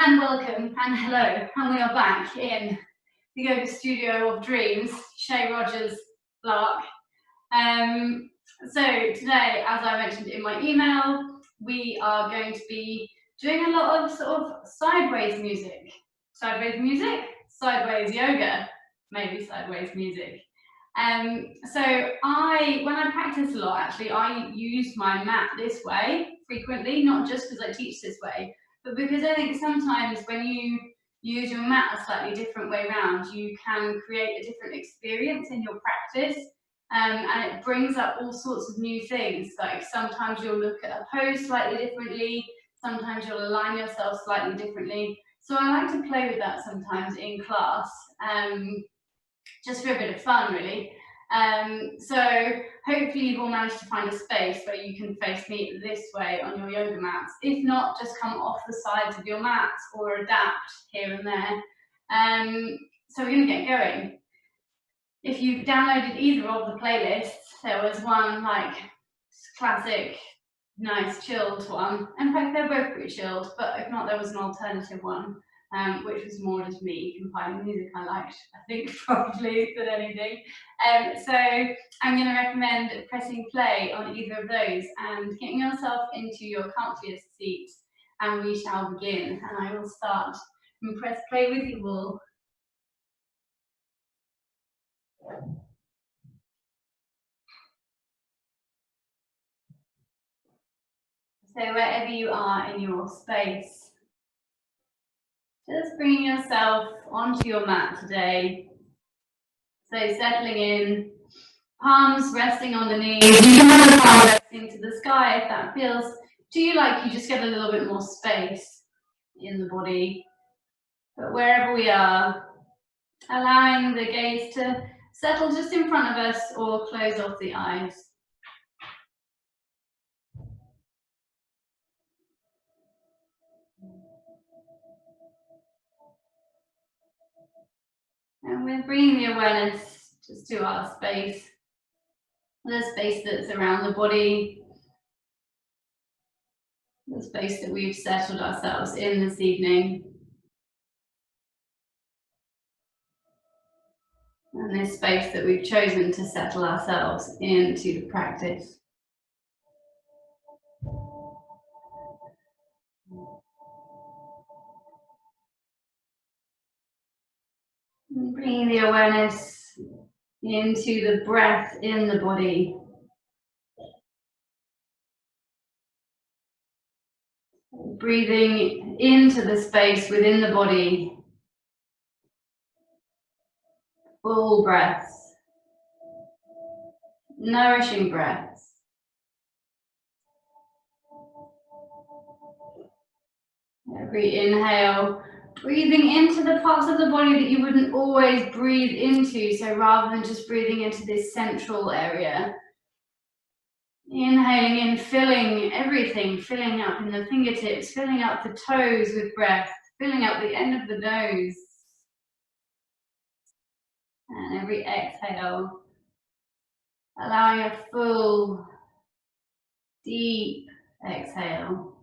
And welcome and hello, and we are back in the yoga studio of dreams, Shay Rogers, Lark. So today, as I mentioned in my email, we are going to be doing a lot of sort of sideways yoga, maybe sideways music. So when I practice a lot, actually, I use my mat this way frequently, not just because I teach this way, but because I think sometimes when you use your mat a slightly different way around, you can create a different experience in your practice. And it brings up all sorts of new things. Like sometimes you'll look at a pose slightly differently, sometimes you'll align yourself slightly differently. So I like to play with that sometimes in class, just for a bit of fun, really. So hopefully you've all managed to find a space where you can face me this way on your yoga mats. If not, just come off the sides of your mats or adapt here and there. So we're going to get going. If you've downloaded either of the playlists, there was one like classic, nice, chilled one. In fact, they're both pretty chilled, but if not, there was an alternative one, which was more just me compiling music I liked, I think, probably, than anything. So I'm going to recommend pressing play on either of those and getting yourself into your comfiest seat, and we shall begin. And I will start and press play with you all. So wherever you are in your space, just bringing yourself onto your mat today. So settling in, palms resting on the knees. You can have the palm resting to the sky if that feels to you like you just get a little bit more space in the body. But wherever we are, allowing the gaze to settle just in front of us or close off the eyes. And we're bringing the awareness just to our space, the space that's around the body, the space that we've settled ourselves in this evening. And this space that we've chosen to settle ourselves into the practice. And bringing the awareness into the breath in the body. Breathing into the space within the body. Full breaths. Nourishing breaths. Every inhale, breathing into the parts of the body that you wouldn't always breathe into. So rather than just breathing into this central area, inhaling in, filling everything, filling up in the fingertips, filling up the toes with breath, filling up the end of the nose. And every exhale, allowing a full, deep exhale.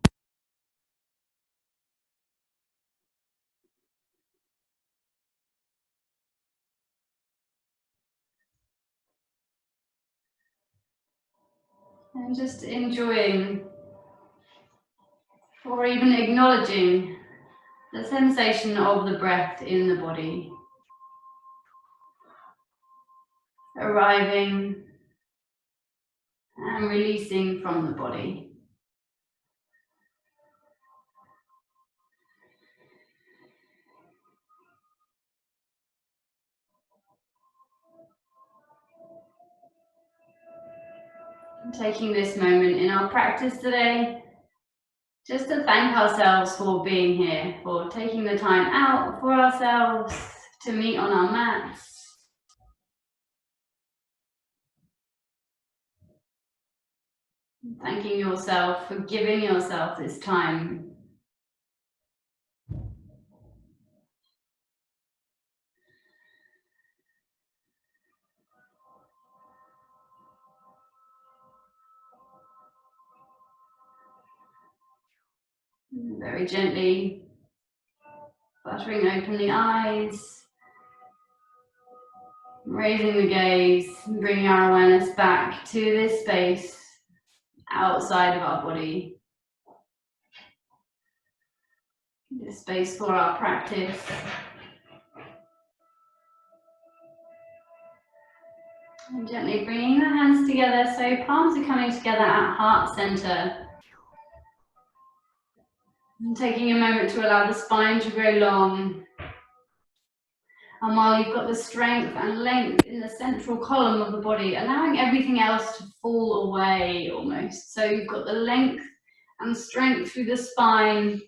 And just enjoying, or even acknowledging, the sensation of the breath in the body. Arriving and releasing from the body. Taking this moment in our practice today, just to thank ourselves for being here, for taking the time out for ourselves to meet on our mats. Thanking yourself for giving yourself this time. Very gently Fluttering open the eyes, raising the gaze, and bringing our awareness back to this space outside of our body. This space for our practice. And gently bringing the hands together, so palms are coming together at heart center. And taking a moment to allow the spine to grow long. And while you've got the strength and length in the central column of the body, allowing everything else to fall away almost. So you've got the length and strength through the spine.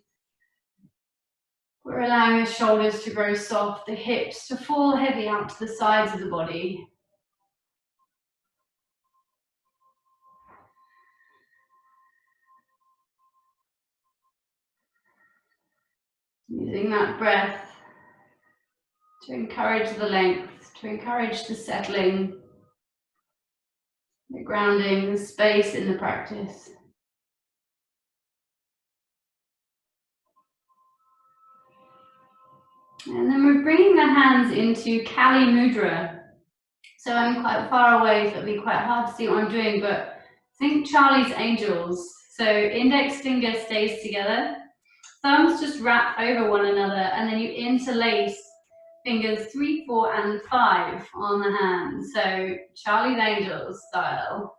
We're allowing the shoulders to grow soft, the hips to fall heavy out to the sides of the body. Using that breath to encourage the length, to encourage the settling, the grounding, the space in the practice. And then we're bringing the hands into Kali Mudra. So I'm quite far away, so it'll be quite hard to see what I'm doing, but think Charlie's Angels. So index finger stays together, thumbs just wrap over one another, and then you interlace fingers 3, 4, and 5 on the hand. So Charlie's Angels style.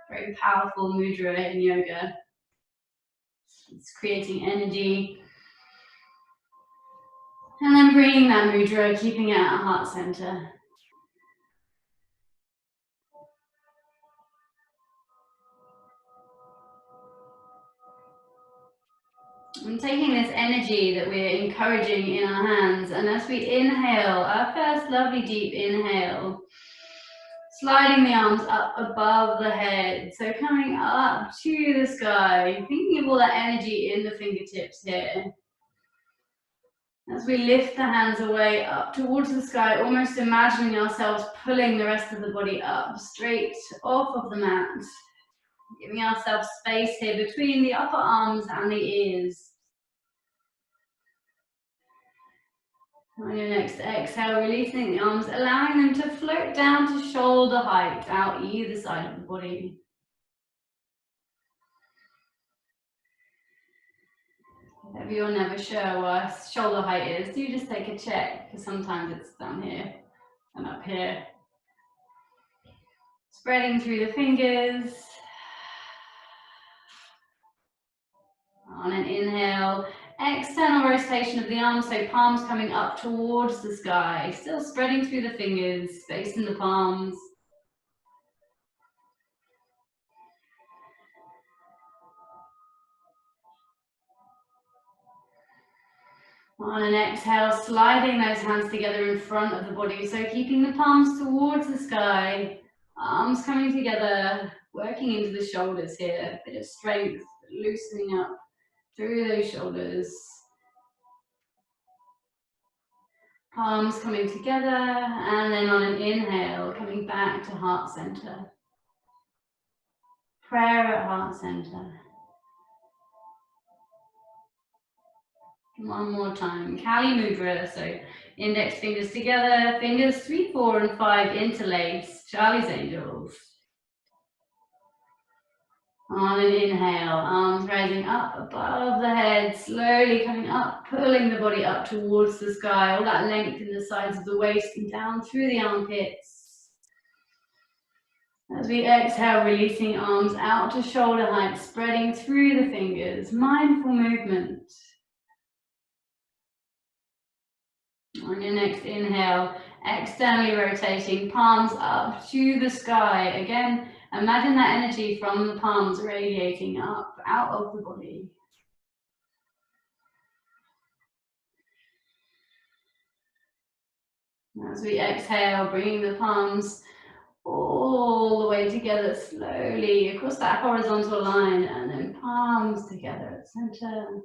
Very powerful mudra in yoga. It's creating energy. And then bringing that mudra, keeping it at heart center. And taking this energy that we're encouraging in our hands, and as we inhale, our first lovely deep inhale, sliding the arms up above the head, so coming up to the sky, thinking of all that energy in the fingertips here. As we lift the hands away up towards the sky, almost imagining ourselves pulling the rest of the body up, straight off of the mat. Giving ourselves space here between the upper arms and the ears. On your next exhale, releasing the arms, allowing them to float down to shoulder height out either side of the body. If you're never sure what shoulder height is, do just take a check, because sometimes it's down here and up here. Spreading through the fingers. On an inhale, external rotation of the arms, so palms coming up towards the sky, still spreading through the fingers, space in the palms. On an exhale, sliding those hands together in front of the body, so keeping the palms towards the sky, arms coming together, working into the shoulders here, a bit of strength, loosening up through those shoulders. Palms coming together, and then on an inhale, coming back to heart center. Prayer at heart center. One more time, Kali Mudra, so index fingers together, fingers 3, 4, and 5 interlace, Charlie's Angels. On an inhale, arms rising up above the head, slowly coming up, pulling the body up towards the sky, all that length in the sides of the waist and down through the armpits. As we exhale, releasing arms out to shoulder height, spreading through the fingers, mindful movement. On your next inhale, externally rotating, palms up to the sky. Again, imagine that energy from the palms radiating up, out of the body. As we exhale, bringing the palms all the way together slowly across that horizontal line, and then palms together at center.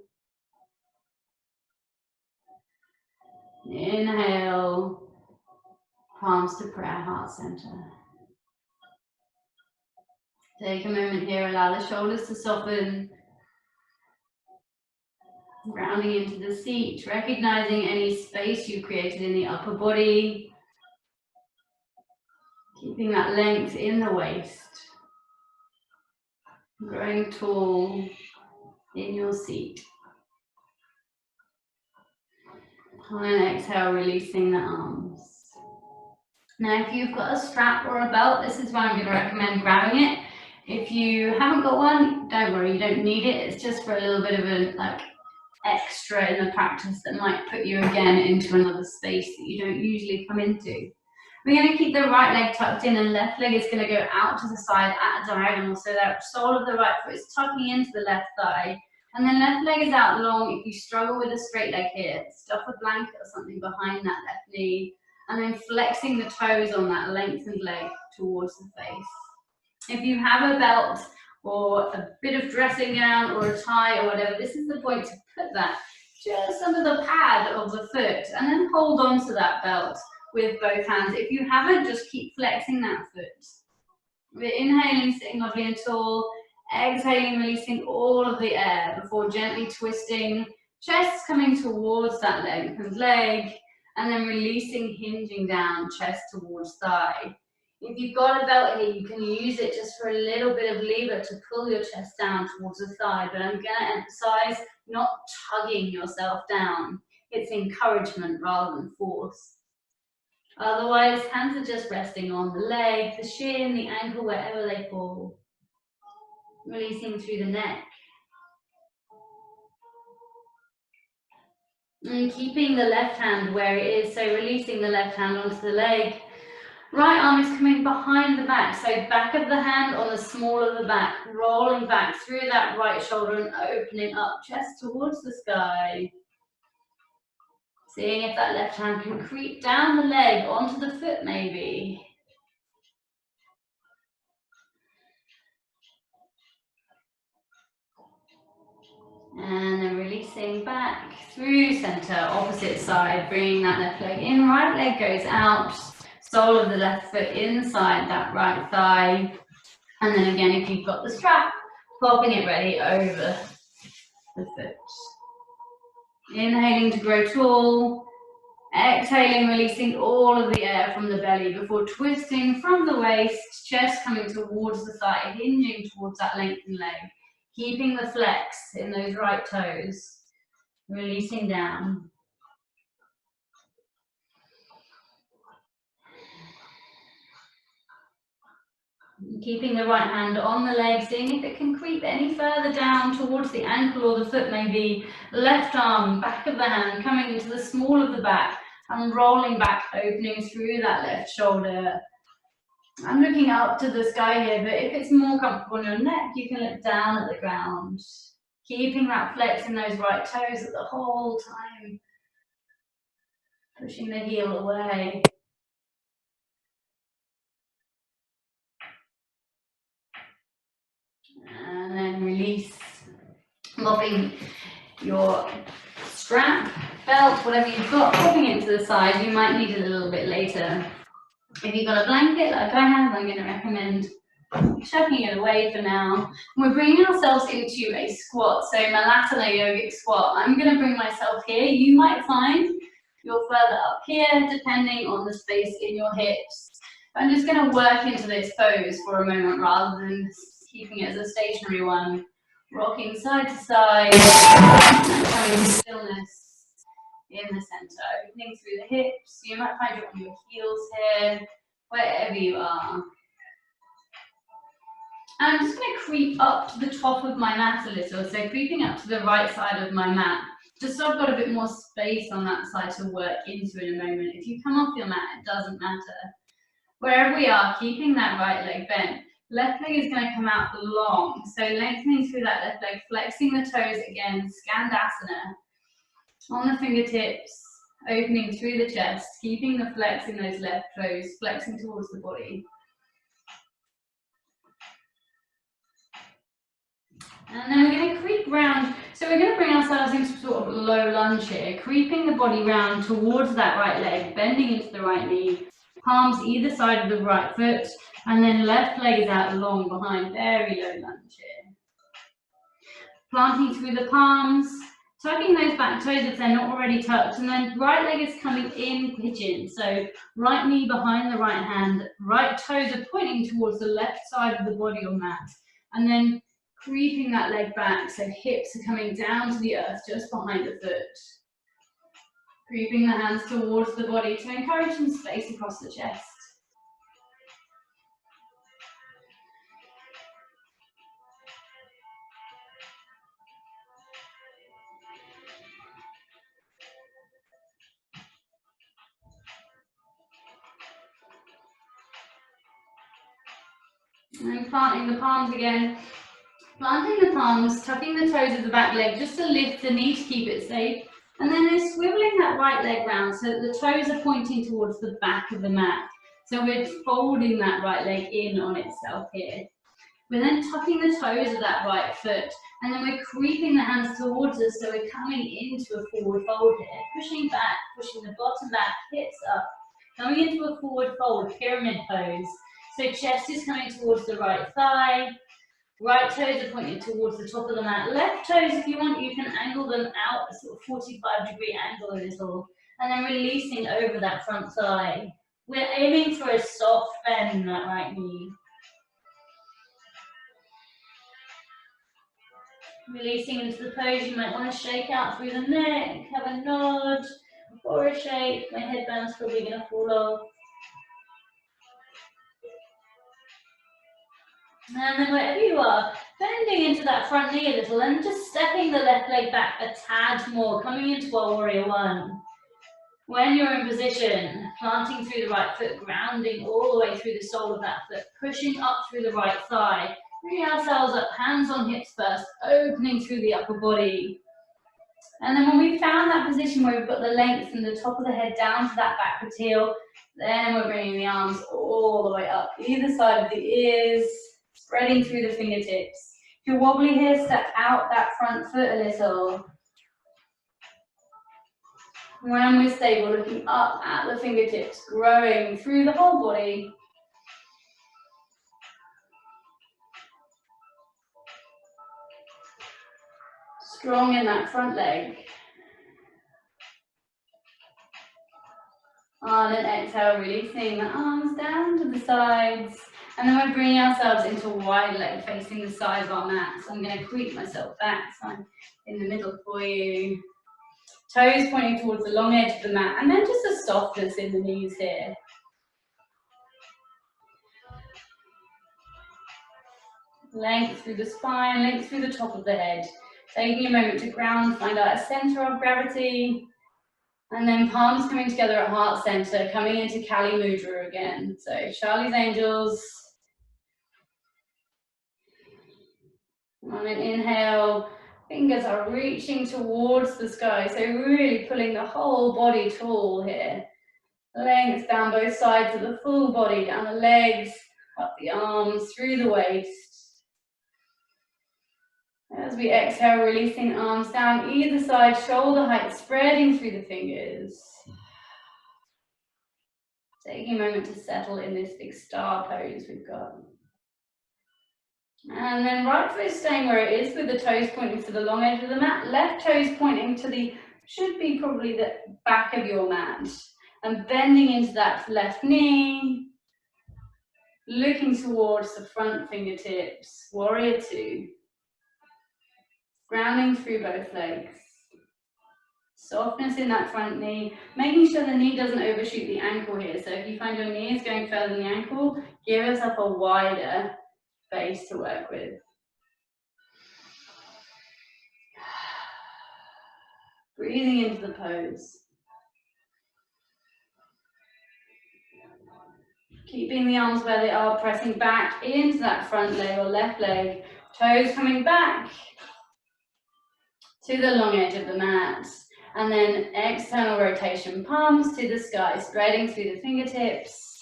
Inhale, palms to prayer, heart center. Take a moment here, allow the shoulders to soften. Grounding into the seat, recognizing any space you created in the upper body. Keeping that length in the waist. Growing tall in your seat. And exhale, releasing the arms. Now, if you've got a strap or a belt, this is where I'm going to recommend grabbing it. If you haven't got one, don't worry, you don't need it. It's just for a little bit of a extra in the practice that might put you again into another space that you don't usually come into. We're going to keep the right leg tucked in and left leg is going to go out to the side at a diagonal. So that sole of the right foot is tucking into the left thigh. And then left leg is out long. If you struggle with a straight leg here, stuff a blanket or something behind that left knee. And then flexing the toes on that lengthened leg towards the face. If you have a belt or a bit of dressing gown or a tie or whatever, this is the point to put that just under the pad of the foot and then hold on to that belt with both hands. If you haven't, just keep flexing that foot. We're inhaling, sitting lovely and tall, exhaling, releasing all of the air before gently twisting, chest coming towards that lengthened leg, and then releasing, hinging down, chest towards thigh. If you've got a belt here, you can use it just for a little bit of lever to pull your chest down towards the thigh, but I'm going to emphasize not tugging yourself down. It's encouragement rather than force. Otherwise, hands are just resting on the leg, the shin, the ankle, wherever they fall. Releasing through the neck. And keeping the left hand where it is, so releasing the left hand onto the leg. Right arm is coming behind the back, so back of the hand on the small of the back, rolling back through that right shoulder and opening up, chest towards the sky. Seeing if that left hand can creep down the leg onto the foot maybe. And then releasing back through center, opposite side, bringing that left leg in, right leg goes out, sole of the left foot inside that right thigh. And then again, if you've got the strap, popping it ready over the foot. Inhaling to grow tall, exhaling, releasing all of the air from the belly before twisting from the waist, chest coming towards the thigh, hinging towards that lengthened leg, keeping the flex in those right toes, releasing down. Keeping the right hand on the leg, seeing if it can creep any further down towards the ankle or the foot maybe. Left arm, back of the hand, coming into the small of the back and rolling back, opening through that left shoulder. I'm looking up to the sky here, but if it's more comfortable on your neck, you can look down at the ground. Keeping that flex in those right toes the whole time. Pushing the heel away. And then release, mopping your strap, belt, whatever you've got, popping it to the side. You might need it a little bit later. If you've got a blanket like I have, I'm going to recommend chucking it away for now. We're bringing ourselves into a squat, so my lateral yogic squat. I'm going to bring myself here. You might find you're further up here, depending on the space in your hips. I'm just going to work into this pose for a moment rather than keeping it as a stationary one. Rocking side to side, coming to stillness in the center, opening through the hips. You might find it on your heels here, wherever you are. And I'm just going to creep up to the top of my mat a little, so creeping up to the right side of my mat, just so I've got a bit more space on that side to work into in a moment. If you come off your mat, it doesn't matter. Wherever we are, keeping that right leg bent. Left leg is going to come out long, so lengthening through that left leg, flexing the toes again, Skandasana. On the fingertips, opening through the chest, keeping the flex in those left toes, flexing towards the body. And then we're going to creep round, so we're going to bring ourselves into sort of low lunge here, creeping the body round towards that right leg, bending into the right knee, palms either side of the right foot, and then left leg is out long behind, very low lunge here. Planting through the palms, Tucking those back toes if they're not already tucked, and then right leg is coming in pigeon. So right knee behind the right hand, right toes are pointing towards the left side of the body or mat, and then creeping that leg back so hips are coming down to the earth just behind the foot. Creeping the hands towards the body to encourage some space across the chest. And then planting the palms again. Planting the palms, tucking the toes of the back leg just to lift the knee to keep it safe. And then they're swiveling that right leg round so that the toes are pointing towards the back of the mat. So we're folding that right leg in on itself here. We're then tucking the toes of that right foot, and then we're creeping the hands towards us, so we're coming into a forward fold here, pushing back, pushing the bottom back, hips up, coming into a forward fold, pyramid pose. So chest is coming towards the right thigh, right toes are pointing towards the top of the mat. Left toes, if you want, you can angle them out, a sort of 45-degree angle a little, and then releasing over that front thigh. We're aiming for a soft bend in that right knee. Releasing into the pose, you might want to shake out through the neck, have a nod, or a shake. My headband's probably going to fall off. And then wherever you are, bending into that front knee a little and just stepping the left leg back a tad more, coming into our warrior one. When you're in position, planting through the right foot, grounding all the way through the sole of that foot, pushing up through the right thigh, bringing ourselves up, hands on hips first, opening through the upper body. And then when we've found that position where we've got the length from the top of the head down to that backwards heel, then we're bringing the arms all the way up, either side of the ears, spreading through the fingertips. If you're wobbly here, step out that front foot a little. When we're stable, looking up at the fingertips, growing through the whole body. Strong in that front leg. And then exhale, releasing the arms down to the sides. And then we're bringing ourselves into a wide leg facing the side of our mat. So I'm going to creep myself back so I'm in the middle for you. Toes pointing towards the long edge of the mat. And then just a softness in the knees here. Length through the spine, length through the top of the head. Taking a moment to ground, find out a center of gravity. And then palms coming together at heart center, coming into Kali Mudra again. So Charlie's Angels. On an inhale, fingers are reaching towards the sky. So really pulling the whole body tall here. Length down both sides of the full body, down the legs, up the arms, through the waist. As we exhale, releasing arms down either side, shoulder height, spreading through the fingers. Taking a moment to settle in this big star pose we've got. And then right foot staying where it is with the toes pointing to the long edge of the mat. Left toes pointing to the, should be probably the back of your mat. And bending into that left knee. Looking towards the front fingertips. Warrior two. Grounding through both legs. Softness in that front knee, making sure the knee doesn't overshoot the ankle here. So if you find your knee is going further than the ankle, give yourself a wider base to work with. Breathing into the pose. Keeping the arms where they are, pressing back into that front leg or left leg. Toes coming back to the long edge of the mat. And then external rotation, palms to the sky, spreading through the fingertips.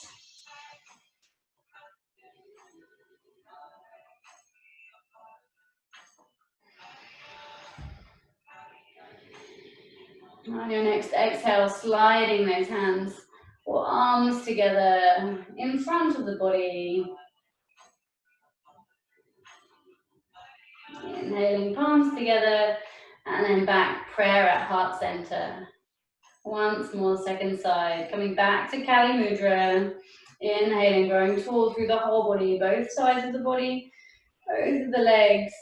On your next exhale, sliding those hands or arms together in front of the body. Inhaling, palms together. And then back, prayer at heart center. Once more, second side, coming back to Kali Mudra. Inhaling, growing tall through the whole body, both sides of the body, both of the legs.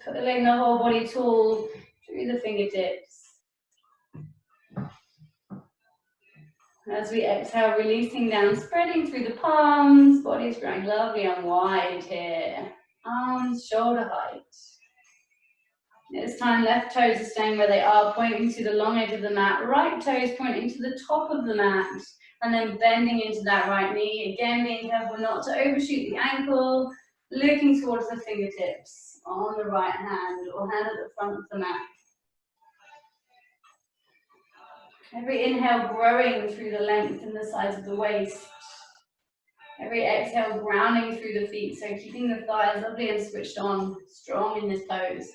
Pulling the whole body tall through the fingertips. As we exhale, releasing down, spreading through the palms, body's growing lovely and wide here. Arms shoulder height. This time, left toes are staying where they are, pointing to the long edge of the mat. Right toes pointing to the top of the mat, and then bending into that right knee. Again, being careful not to overshoot the ankle, looking towards the fingertips on the right hand or hand at the front of the mat. Every inhale growing through the length and the size of the waist. Every exhale grounding through the feet, so keeping the thighs lovely and switched on, strong in this pose.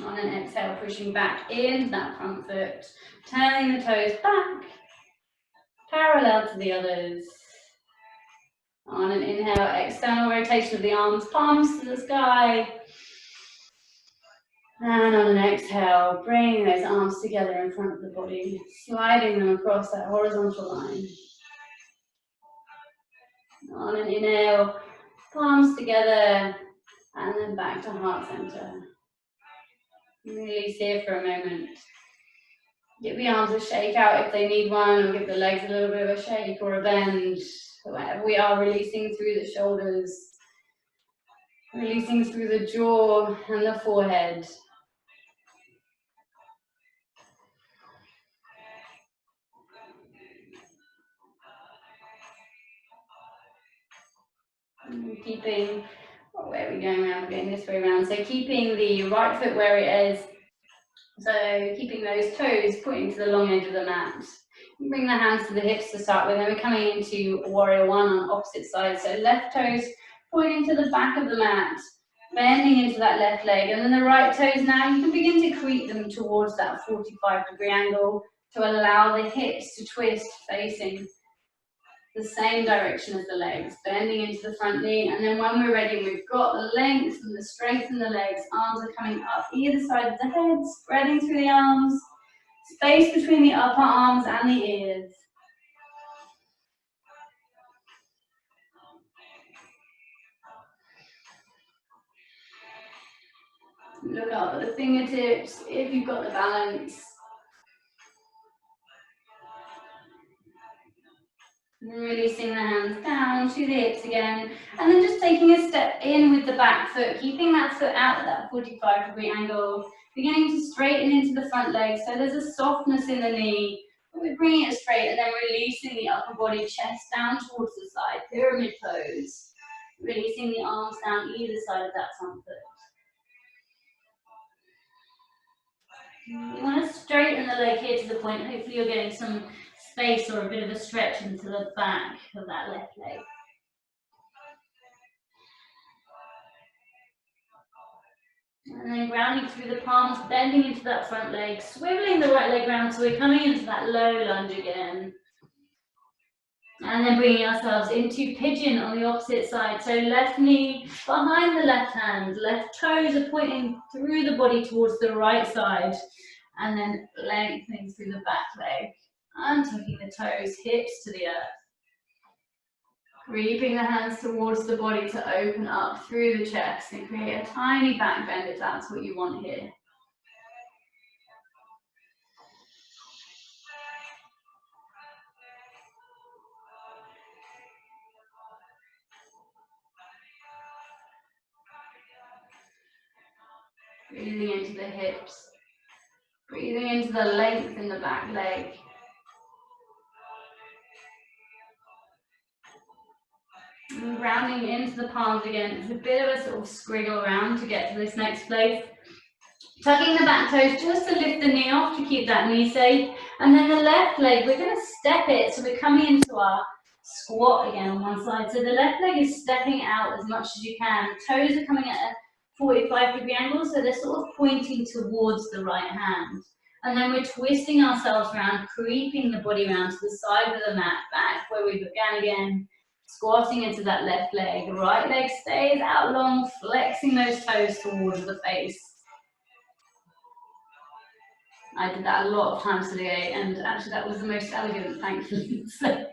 On an exhale, pushing back into that front foot, turning the toes back, parallel to the others. On an inhale, external rotation of the arms, palms to the sky. And on an exhale, bringing those arms together in front of the body, sliding them across that horizontal line. On an inhale, palms together, and then back to heart center. Release here for a moment. Give the arms a shake out if they need one, or give the legs a little bit of a shake or a bend. Whatever we are, releasing through the shoulders, releasing through the jaw and the forehead. And keeping, where are we going around? We're going this way around. So keeping the right foot where it is. So keeping those toes pointing to the long edge of the mat. Bring the hands to the hips to start with, and we're coming into warrior one on opposite sides. So left toes pointing to the back of the mat, bending into that left leg, and then the right toes now, you can begin to creep them towards that 45-degree angle to allow the hips to twist facing the same direction as the legs, bending into the front knee, and then when we're ready, we've got the length and the strength in the legs, arms are coming up either side of the head, spreading through the arms, space between the upper arms and the ears. Look up at the fingertips if you've got the balance. And releasing the hands down to the hips again. And then just taking a step in with the back foot, keeping that foot out at that 45-degree angle. Beginning to straighten into the front leg. So there's a softness in the knee. We're bringing it straight and then releasing the upper body, chest down towards the side, pyramid pose. Releasing the arms down either side of that front foot. You want to straighten the leg here to the point, hopefully you're getting some space or a bit of a stretch into the back of that left leg. And then grounding through the palms, bending into that front leg, swiveling the right leg round, so we're coming into that low lunge again. And then bringing ourselves into pigeon on the opposite side. So left knee behind the left hand, left toes are pointing through the body towards the right side. And then lengthening through the back leg, untucking the toes, hips to the earth. Creeping the hands towards the body to open up through the chest and create a tiny back bend if that's what you want here. Breathing into the hips. Breathing into the length in the back leg. And grounding into the palms again. It's a bit of a sort of squiggle around to get to this next place. Tucking the back toes just to lift the knee off to keep that knee safe. And then the left leg, we're going to step it. So we're coming into our squat again on one side. So the left leg is stepping out as much as you can. The toes are coming at a 45-degree angle, so they're sort of pointing towards the right hand. And then we're twisting ourselves around, creeping the body around to the side of the mat, back where we began again. Squatting into that left leg, right leg stays out long, flexing those toes towards the face. I did that a lot of times today, and actually that was the most elegant, thankfully. So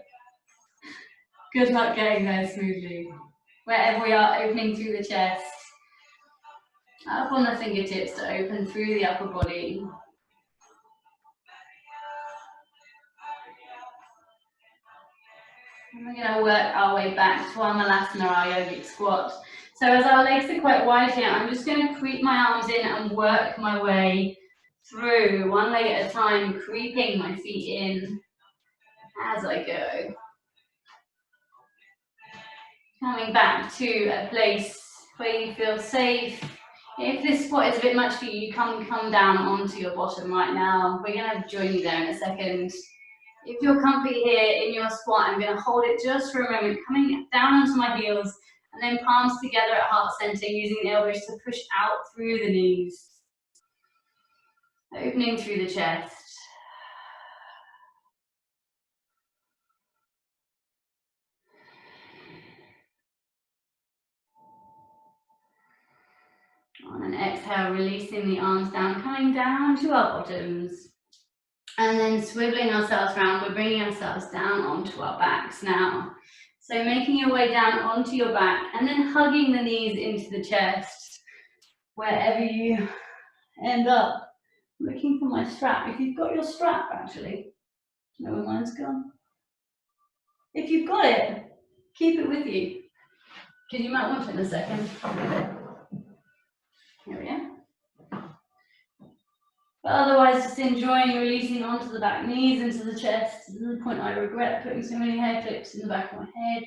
good luck getting there smoothly. Wherever we are, opening through the chest. Up on the fingertips to open through the upper body. And we're going to work our way back to our Malasana, our yogic squat. So as our legs are quite wide here, I'm just going to creep my arms in and work my way through, one leg at a time, creeping my feet in as I go. Coming back to a place where you feel safe. If this squat is a bit much for you, you come down onto your bottom right now. We're going to join you there in a second. If you're comfy here in your squat, I'm going to hold it just for a moment, coming down onto my heels, and then palms together at heart center, using the elbows to push out through the knees. Opening through the chest. On an exhale, releasing the arms down, coming down to our bottoms. And then swiveling ourselves around, we're bringing ourselves down onto our backs now. So making your way down onto your back and then hugging the knees into the chest. Wherever you end up. Looking for my strap. If you've got your strap, actually. No, where mine's gone. If you've got it, keep it with you. Because you might want it in a second. Here we are. But otherwise, just enjoying releasing onto the back, knees into the chest. To the point I regret putting so many hair clips in the back of my head.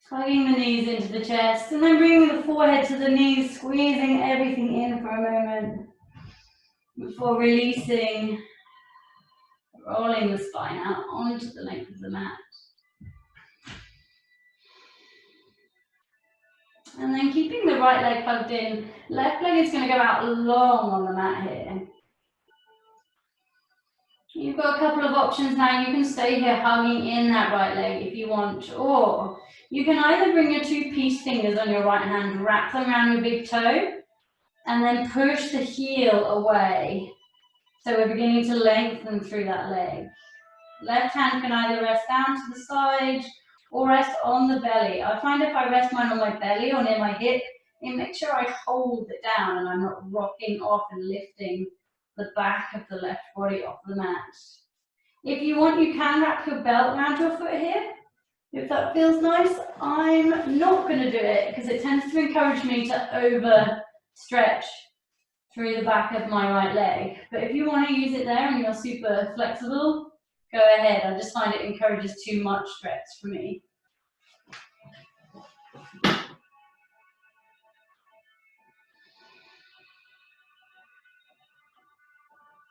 Tugging the knees into the chest, and then bringing the forehead to the knees, squeezing everything in for a moment before releasing, rolling the spine out onto the length of the mat. And then keeping the right leg plugged in, left leg is going to go out long on the mat here. You've got a couple of options now. You can stay here hugging in that right leg if you want, or you can either bring your two peace fingers on your right hand, wrap them around your big toe, and then push the heel away. So we're beginning to lengthen through that leg. Left hand can either rest down to the side or rest on the belly. I find if I rest mine on my belly or near my hip, it makes sure I hold it down and I'm not rocking off and lifting the back of the left body off the mat. If you want, you can wrap your belt around your foot here. If that feels nice, I'm not going to do it because it tends to encourage me to overstretch through the back of my right leg. But if you want to use it there and you're super flexible, go ahead. I just find it encourages too much stretch for me.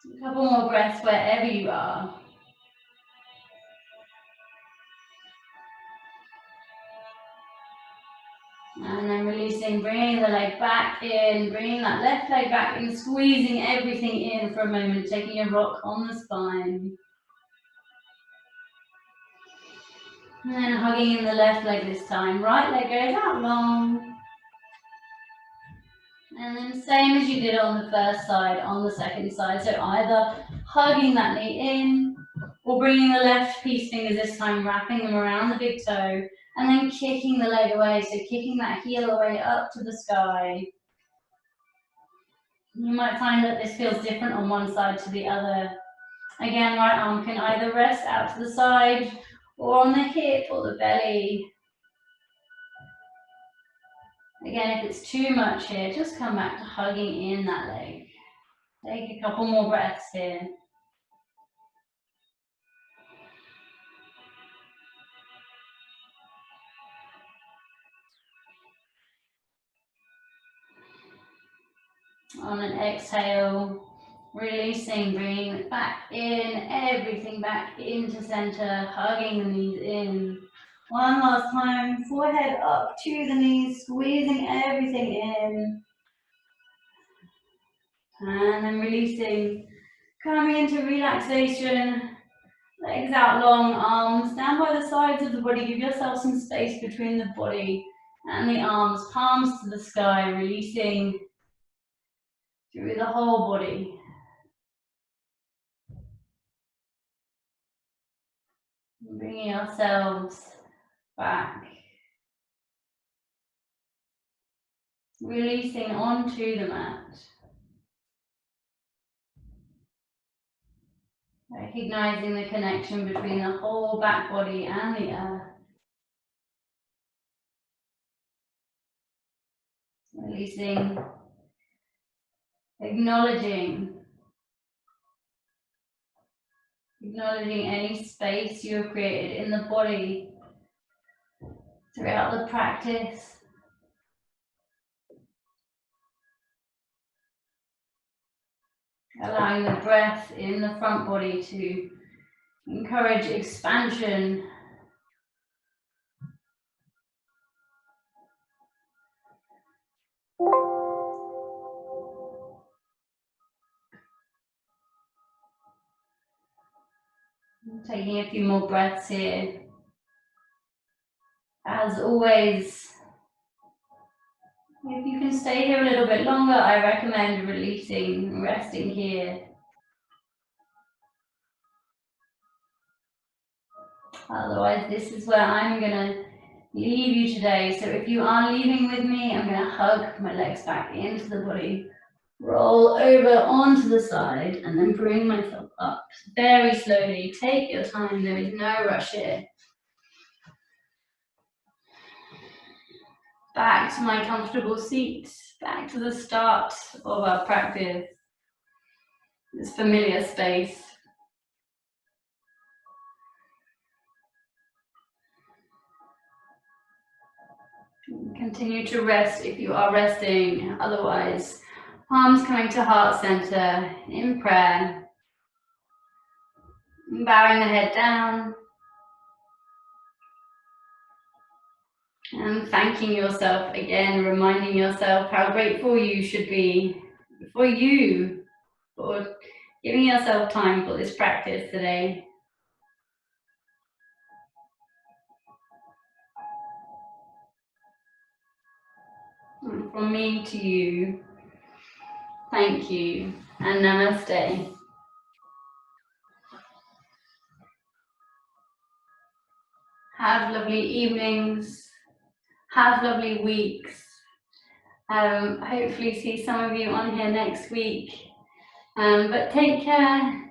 A couple more breaths wherever you are. And then releasing, bringing the leg back in, bringing that left leg back in, squeezing everything in for a moment, taking a rock on the spine. And then hugging in the left leg this time. Right leg goes out long. And then same as you did on the first side, on the second side. So either hugging that knee in, or bringing the left peace fingers this time, wrapping them around the big toe, and then kicking the leg away. So kicking that heel away up to the sky. You might find that this feels different on one side to the other. Again, right arm can either rest out to the side, or on the hip or the belly. Again, if it's too much here, just come back to hugging in that leg. Take a couple more breaths here. On an exhale, releasing, bringing it back in, everything back into center, hugging the knees in. One last time, forehead up to the knees, squeezing everything in. And then releasing, coming into relaxation, Legs out long, arms down by the sides of the body. Give yourself some space between the body and the arms, palms to the sky, releasing through the whole body. Bringing ourselves back. Releasing onto the mat. Recognizing the connection between the whole back body and the earth. Releasing, acknowledging any space you have created in the body throughout the practice. Allowing the breath in the front body to encourage expansion. Taking a few more breaths here. As always, if you can stay here a little bit longer, I recommend releasing, resting here. Otherwise, this is where I'm gonna leave you today. So if you are leaving with me, I'm gonna hug my legs back into the body, roll over onto the side, and then bring myself up very slowly. Take your time, there is no rush here. Back to my comfortable seat, back to the start of our practice, this familiar space. Continue to rest if you are resting, otherwise, palms coming to heart center in prayer. Bowing the head down. And thanking yourself again, reminding yourself how grateful you should be for you, for giving yourself time for this practice today. And from me to you, thank you and namaste. Have lovely evenings, have lovely weeks. Hopefully see some of you on here next week. But take care.